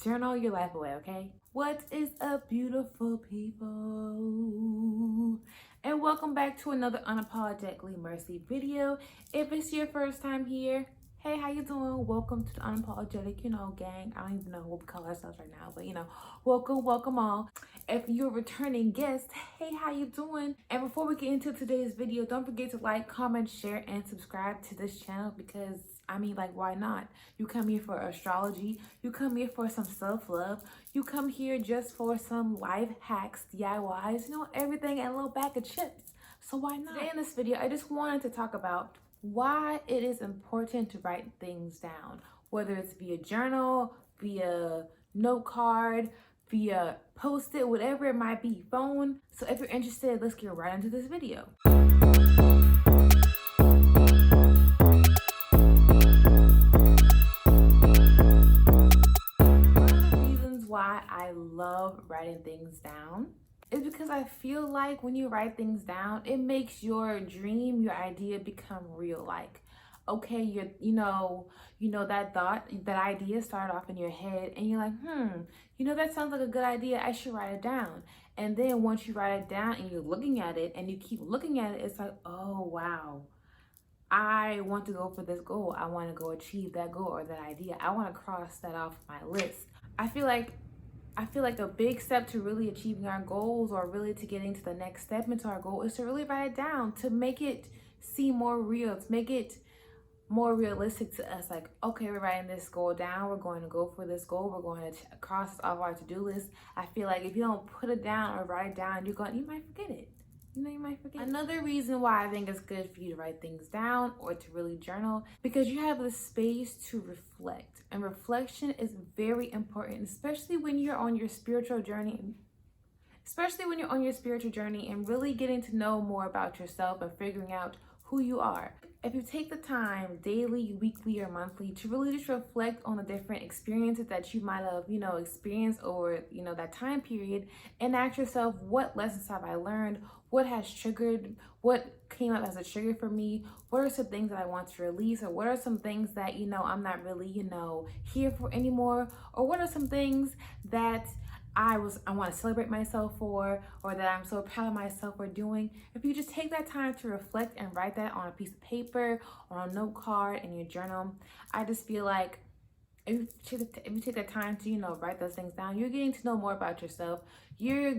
journal your life away, okay? What is up, beautiful people? And welcome back to another Unapologetically Mercy video. If it's your first time here, hey, how you doing? Welcome to the Unapologetic, gang. I don't even know what we call ourselves right now, but welcome all. If you're a returning guest, hey, how you doing? And before we get into today's video, don't forget to like, comment, share, and subscribe to this channel because why not? You come here for astrology, you come here for some self-love, you come here just for some life hacks, DIYs, everything, and a little bag of chips. So why not? Today in this video, I just wanted to talk about why it is important to write things down, whether it's via journal, via note card, via post-it, whatever it might be, phone. So if you're interested, let's get right into this video. Why I love writing things down is because I feel like when you write things down, it makes your dream, your idea become real. Like, okay, that thought, that idea started off in your head and you're like, that sounds like a good idea. I should write it down. And then once you write it down and you're looking at it and you keep looking at it, it's like, oh, wow. I want to go for this goal. I want to go achieve that goal or that idea. I want to cross that off my list. I feel like a big step to really achieving our goals or really to getting to the next step into our goal is to really write it down, to make it seem more real, to make it more realistic to us. Like, okay, we're writing this goal down. We're going to go for this goal. We're going to cross off our to-do list. I feel like if you don't put it down or write it down, you might forget it. You might forget. Another reason why I think it's good for you to write things down or to really journal, because you have the space to reflect. And reflection is very important, especially when you're on your spiritual journey. And really getting to know more about yourself and figuring out who you are. If you take the time daily, weekly, or monthly to really just reflect on the different experiences that you might have, experienced over, that time period, and ask yourself, what lessons have I learned? What has triggered? What came up as a trigger for me? What are some things that I want to release? Or what are some things that, I'm not really, here for anymore? Or what are some things that I want to celebrate myself for, or that I'm so proud of myself for doing? If you just take that time to reflect and write that on a piece of paper or on a note card in your journal, I just feel like if you take that time to, write those things down, you're getting to know more about yourself. You're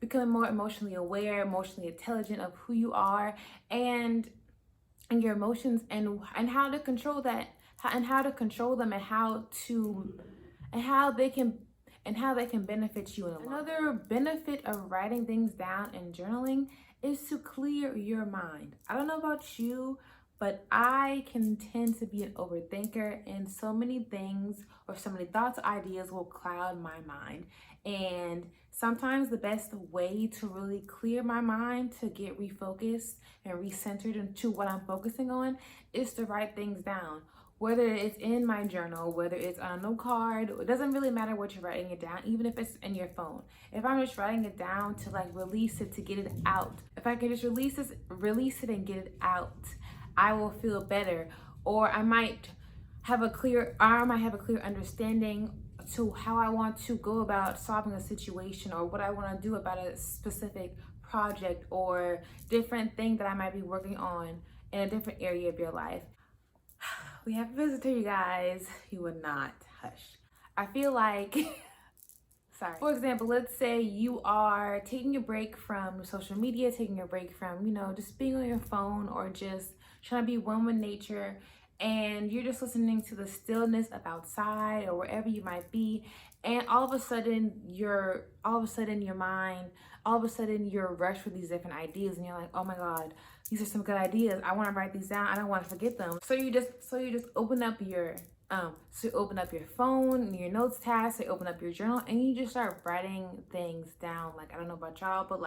becoming more emotionally aware, emotionally intelligent of who you are and your emotions and how to control that, and how to control them, and how they can benefit you in the long run. Another benefit of writing things down and journaling is to clear your mind. I don't know about you, but I can tend to be an overthinker, and so many things or so many thoughts or ideas will cloud my mind. And sometimes the best way to really clear my mind, to get refocused and recentered into what I'm focusing on, is to write things down. Whether it's in my journal, whether it's on a note card, it doesn't really matter what you're writing it down, even if it's in your phone. If I'm just writing it down to release it, to get it out, if I can just release it and get it out, I will feel better. Or I might have a clear understanding to how I want to go about solving a situation, or what I want to do about a specific project or different thing that I might be working on in a different area of your life. We have a visitor, you guys. You would not hush. I feel like, sorry. For example, let's say you are taking a break from social media, taking a break from, just being on your phone or just trying to be one with nature, and you're just listening to the stillness of outside or wherever you might be, and all of a sudden you're rushed with these different ideas, and you're like, oh my God, these are some good ideas. I want to write these down. I don't want to forget them. So you just open up your phone, your notes tab, so you open up your journal, and you just start writing things down. Like, I don't know about y'all, but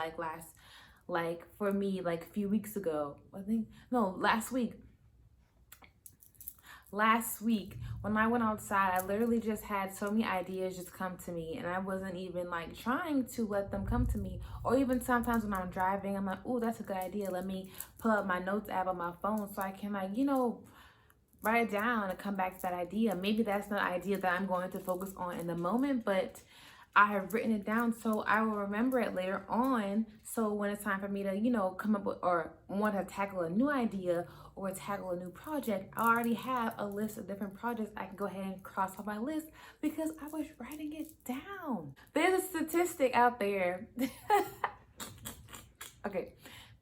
for me, a few weeks ago, last week when I went outside, I literally just had so many ideas just come to me, and I wasn't even trying to let them come to me. Or even sometimes when I'm driving, I'm like, oh, that's a good idea, let me pull up my notes app on my phone so I can write it down and come back to that idea. Maybe that's not an idea that I'm going to focus on in the moment, but I have written it down so I will remember it later on. So when it's time for me to, come up with or want to tackle a new idea or tackle a new project, I already have a list of different projects I can go ahead and cross off my list because I was writing it down. There's a statistic out there. Okay,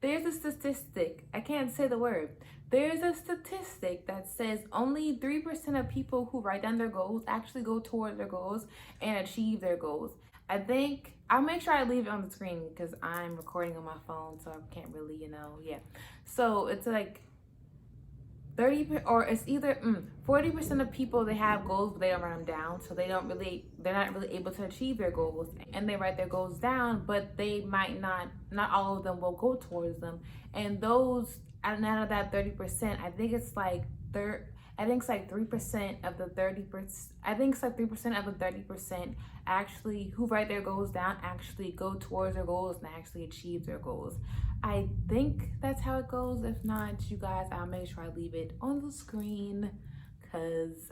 there's a statistic. I can't say the word. There's a statistic that says only 3% of people who write down their goals actually go toward their goals and achieve their goals. I think I'll make sure I leave it on the screen because I'm recording on my phone, so I can't really, yeah. So it's like 30, or it's either 40% of people, they have goals but they don't write them down, so they're not really able to achieve their goals, and they write their goals down, but they might not all of them will go towards them. And those, and out of that 30%, I think it's like 3% of the 30%. I think it's like 3% of the 30% actually who write their goals down actually go towards their goals and actually achieve their goals. I think that's how it goes. If not, you guys, I'll make sure I leave it on the screen because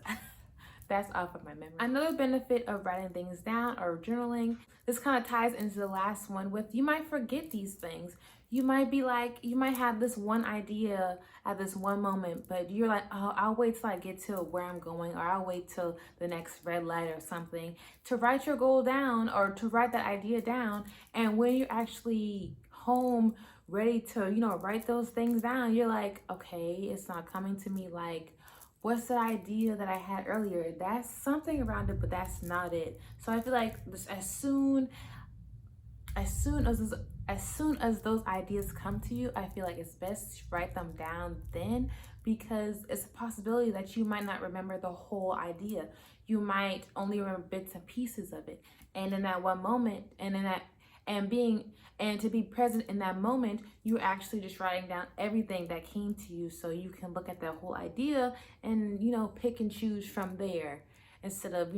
that's off of my memory. Another benefit of writing things down or journaling, this kind of ties into the last one with, you might forget these things. You might be like, you might have this one idea at this one moment, but you're like, oh, I'll wait till I get to where I'm going, or I'll wait till the next red light or something to write your goal down or to write that idea down. And when you're actually home, ready to, write those things down, you're like, okay, it's not coming to me like, what's the idea that I had earlier? That's something around it, but that's not it. So I feel like as soon as those ideas come to you, I feel like it's best to write them down then, because it's a possibility that you might not remember the whole idea. You might only remember bits and pieces of it. And in that one moment, and to be present in that moment, you're actually just writing down everything that came to you, so you can look at that whole idea and, pick and choose from there instead of,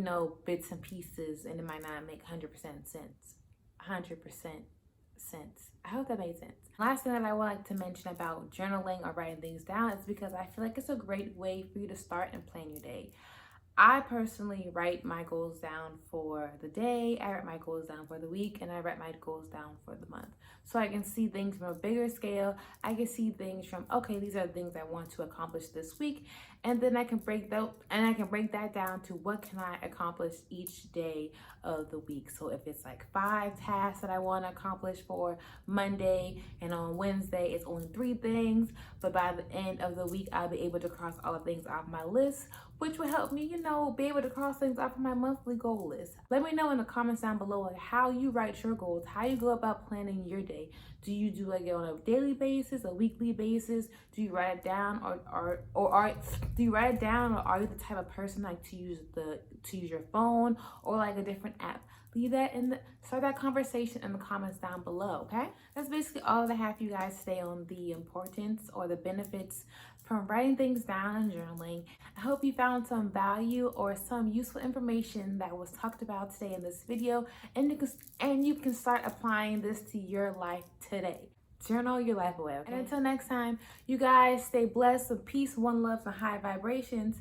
bits and pieces, and it might not make 100% sense. 100% sense. I hope that made sense. Last thing that I would like to mention about journaling or writing things down is because I feel like it's a great way for you to start and plan your day. I personally write my goals down for the day, I write my goals down for the week, and I write my goals down for the month. So I can see things from a bigger scale. I can see things from, okay, these are the things I want to accomplish this week. And then I can break that down to what can I accomplish each day of the week. So if it's like 5 tasks that I want to accomplish for Monday, and on Wednesday it's only 3 things, but by the end of the week I'll be able to cross all the things off my list, which will help me, be able to cross things off of my monthly goal list. Let me know in the comments down below like how you write your goals, how you go about planning your day. Do you do like it on a daily basis, a weekly basis? Do you write it down, or do you write it down, or are you the type of person like to use your phone or like a different app? Leave that start that conversation in the comments down below, okay? That's basically all that I have for you guys today on the importance or the benefits from writing things down and journaling. I hope you found some value or some useful information that was talked about today in this video, and you can start applying this to your life today. Journal your life away, okay? And until next time, you guys stay blessed with peace, one love, and high vibrations.